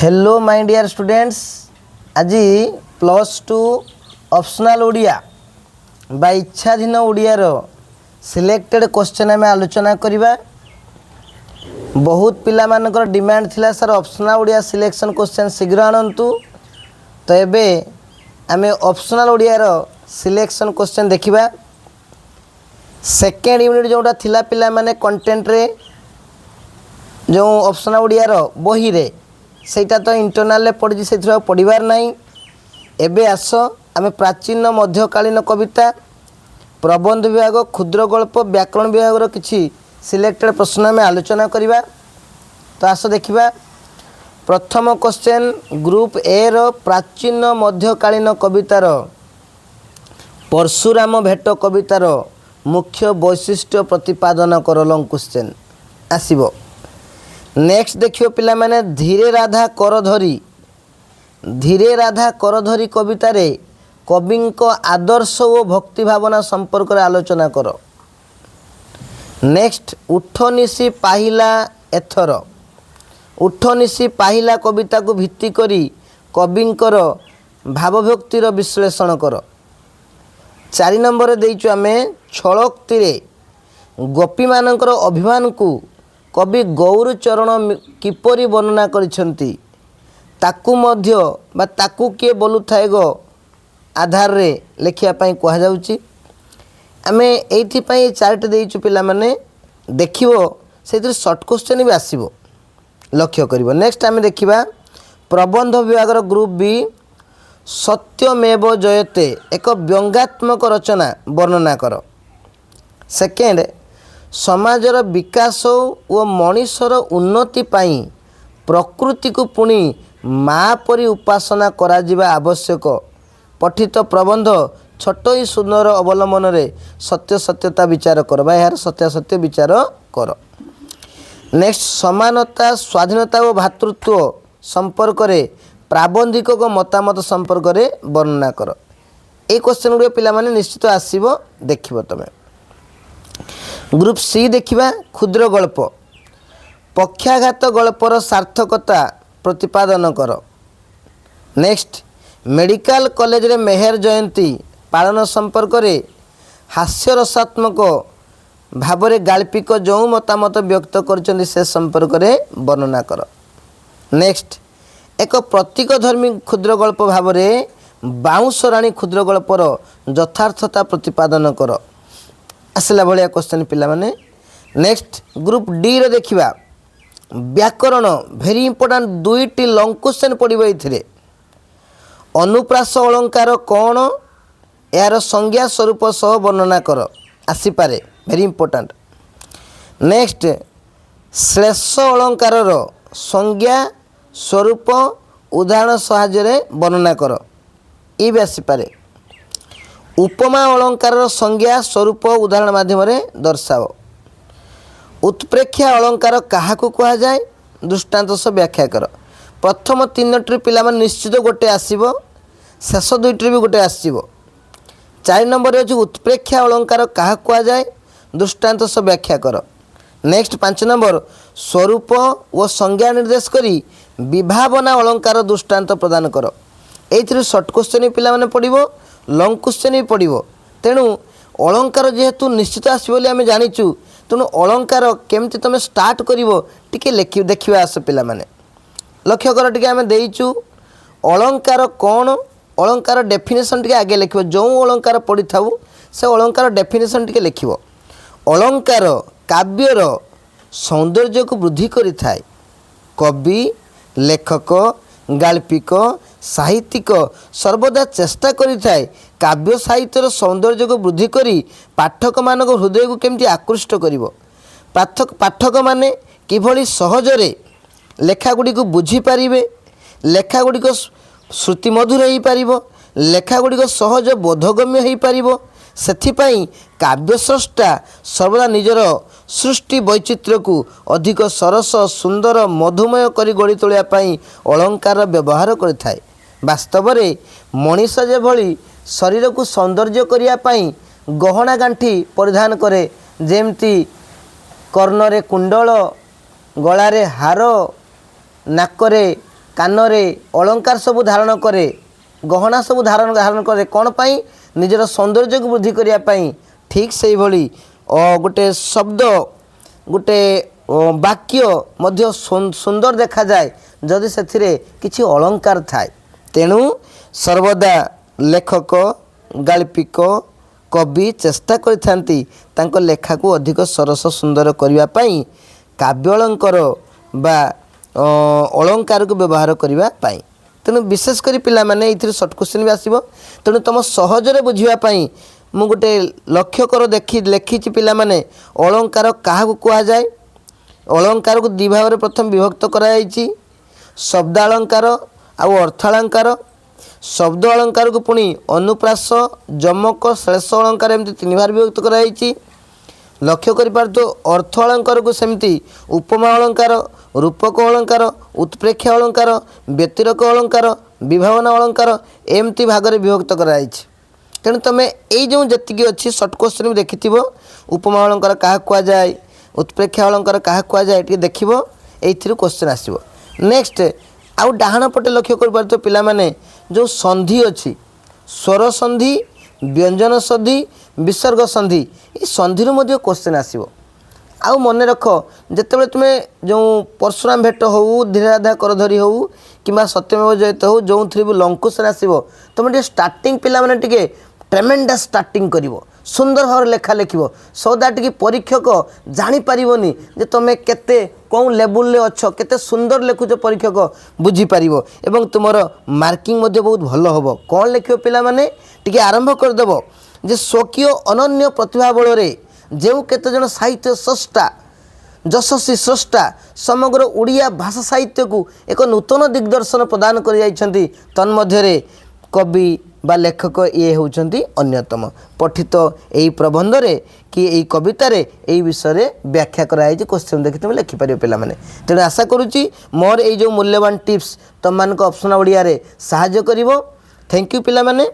Hello my dear students आज +2 optional Odia बा इच्छाधीन ओडिया रो selected question आम आलोचना करवा। बहुत पिला मानकर डिमांड थिला sir optional Odia selection question शीघ्र आणंतु। तो एबे आमे ऑप्शनल ओडिया रो सिलेक्शन क्वेश्चन देखिबा। सेकेंड यूनिट जोटा थिला पिला माने कंटेंट रे जो ऑप्शनल ओडिया रो बही रे सेटा तो इंटरनल पड़ी से पढ़ार नहीं। एबे आस आम प्राचीन मध्यकालीन कविता प्रबंध विभाग क्षुद्र गल्प व्याकरण विभाग किसी सिलेक्टेड प्रश्न आम आलोचना करवा। तो आस देखा प्रथम क्वेश्चन ग्रुप ए रो प्राचीन मध्यकालीन कवितार परशुराम भेट कवितार मुख्य वैशिष्ट्य प्रतिपादन कर लंग क्वेश्चन आसीबो। नेक्स्ट देखियो पिला माने धीरे राधा करधरी कवितारे कविंको आदर्श और भक्ति भावना संपर्क रे आलोचना करो। नेक्स्ट उठनिसी पाहिला एथर उठनिसी पाहिला कविता को भित्ति करी कविंकर भावभक्तिर विश्लेषण करो। 4 नंबर देइछु आमे छलोक्तिरे गोपी मानकर अभिमान को कवि गौरचरण किपरि वर्णना करिसेंती ताकू मध्य बा ताकू किए बोलुथाए गो आधार रे लेखिया पई कहा जाउची। आमे एथि पई चार्ट देइछु पिला माने देखिबो सेतिर शॉर्ट क्वेश्चन भी आसीबो लक्ष्य करिवो। नेक्स्ट आमे देखिबा प्रबंध विभाग ग्रुप बी सत्यमेव जयते एक व्यंग्यात्मक रचना वर्णना करो। सेकेंड समाजर विकास और मनीषर उन्नति पाई प्रकृति को पुणी माँ परी उपासना करा जिबा आवश्यक। पठित प्रबंध छोट ही सुंदर अवलंबन रे सत्य सत्यता विचार कर बा यार सत्यासत्य विचार कर। नेक्स्ट समानता स्वाधीनता और भातृत्व संपर्क रे प्राबंधिक को मतामत संपर्क रे वर्णना कर। ए क्वेश्चन गुड़े पिला माने निश्चित आसीबो देखिबो तमे। ग्रुप सी देखिबा क्षुद्र गल्प पक्षाघात गल्पर सार्थकता प्रतिपादन कर। नेक्स्ट मेडिकल कॉलेज रे मेहर जयंती पालन संपर्क रे हास्य रसात्मक भाव रे गाल्पिक जो मतामत व्यक्त करछन्ती से संपर्क रे वर्णना कर। नेक्स्ट एक प्रतीकधर्मी क्षुद्र गल्प भाव रे बाउंसराणी क्षुद्र गल्पर यथार्थता प्रतिपादन कर। आसला भाया क्वेश्चन पिला माने। नेक्स्ट ग्रुप डी रे देखिबा व्याकरण भेरी इंपोर्टेंट दुईटी लंग क्वेश्चन पड़िबो। एथिरे अनुप्रास अलंकार कौन यार संज्ञा स्वरूप सह वर्णना कर आसी पारे भेरी इंपोर्टेंट। नेक्स्ट श्लेष अलंकार संज्ञा स्वरूप उदाहरण साहाय्य वर्णना कर ये भी आसी पारे। उपमा अलंकार संज्ञा स्वरूप उदाहरण माध्यम दर्शाओ। उत्प्रेक्षा अलंकार क्या कह जाए दृष्टांत सह व्याख्या कर। प्रथम 3टी पिला निश्चित गोटे आसीबो शेष 2टी भी गोटे आसीबो। 4 नंबर अच्छे उत्प्रेक्षा अलंकार क्या कह जाए दृष्टांत सह व्याख्या कर। नेक्स्ट 5 नंबर स्वरूप व संज्ञा निर्देश करी विभावना अलंकार दृष्टांत प्रदान कर। ये शॉर्ट क्वेश्चन पिला पड़ो लंग क्वेश्चन भी पड़ो। तेणु अलंकार जेहेतु निश्चित आसो आम जाचु तेणु अलंकार केमती तुम स्टार्ट कर देखा आस पिला माने लक्ष्य कर टी आम देचु अलंकार कौन अलंकार डेफिनेशन टी आगे लिख जो अलंकार पढ़ी था से अलंकार डेफिनेशन टी लिख। अलंकार काव्यर सौंदर्य को वृद्धि करिथाए। कवि लेखक गाल्पिक साहित्यिक सर्वदा चेष्टा करिथाए काव्य साहित्यर सौंदर्य को वृद्धि करी पाठक मान हृदय को केमती आकृष्ट करिवो। पाठक माने किभली सहजरे लेखागुड़ी को बुझी पारिबे लेखागुड़ी को श्रुतिमधुर हो पारिबो लेखागुड़ी को सहज बोधगम्य हो पारिबो। सेथिपाई काव्यस्रष्टा सर्वदा निजर सृष्टि वैचित्र्य को अधिक सरस सुंदर मधुमय करी गढ़ी तोलिया पाई अलंकार व्यवहार करिथाए। वास्तव में मनीष जेभली शरीर को सौंदर्य करिया पाई गहना गांठी परिधान करे जेमती कर्णरे कुंडल गलारे हार नाकरे कानरे अलंकार सब धारण करे गहना सब धारण करे कौन पाई निजर सौंदर्य को वृद्धि करने पाई ठीक से भली गोटे शब्द गोटे वाक्य मध्य सुंदर देखा जाए जदि से किछि अलंकार थाए तेणु सर्वदा लेखक गाल्पिक कवि चेष्टा करता लेखा को अधिक सरस सुंदर करने काव्य अलंकार बा अलंकार को व्यवहार करने तेणु विशेषकर पिला माने ये सर्ट क्वेश्चन भी आसो तेणु तुम सहजरे बुझापी मु गोटे लक्ष्य कर लिखी पिला माने अलंकार क्या कह जाए अलंकार को दि भाव प्रथम विभक्त कराई शब्द अलंकार आउ अर्थ अलंकार शब्द अलंकार को पुणी अनुप्रास जमक श्लेष अलंकार एमती तीन भाग विभक्त कराई लक्ष्य कर अर्थ अलंकार को सेमती उपमा अलंकार रूपक अलंकार उत्प्रेक्ष अलंकार व्यतिरक अलंकार विभावना अलंकार एमती भाग में विभक्त कराई तेणु तुम्हें यही जो जी अच्छी सर्ट क्वेश्चन भी देखि उपमा अलंकार क्या कह जाए उत्प्रेक्ष अलंकार क्या कह जाए देख ये क्वेश्चन आसो नेक्स्ट आउ डाहाण पटे लक्ष्य कर पिला माने जो संधि अच्छी स्वर संधि व्यंजन संधि विसर्ग संधि ये संधि मध्य क्वेश्चन आसो आउ मन रख जिते तुम्हें जो परशुराम भेट हो धीराधा करधरी हो कि सत्यमेव जयते हो जो थी भी लंग क्वेश्चन आसो तुम स्टार्टिंग पिला माने टिके ट्रेमेंडस स्टार्टिंग कर सुंदर भाव लेखा लिख सो दैट कि परीक्षक जापर जे तुम केते कौन लेवल अच्छ केते सुंदर लिखुच परीक्षक बुझीपार एवं तुम मार्किंग बहुत भल हम कौन लिख पिला माने टिके आरंभ करदेव जे स्वकीय अनन्य प्रतिभा बल जो केते जन साहित्य स्रष्टा यशस्वी स्रष्टा समग्र ओडिया भाषा साहित्य को एक नूतन दिग्दर्शन प्रदान कर जाइछंती तन्मध्यरे कवि बा लेखक ये होउछंती अन्यतम पठित यही प्रबंध रे कि यही कवितार यही विषय व्याख्या कराई क्वेश्चन देखि तुम लिखिपार पिला माने तेणु आशा करुच्ची मोर ये जो मूल्यवान टिप्स तुम मान ऑप्शन ओडिया रे साहाय्य करिवो थैंक यू पिला माने।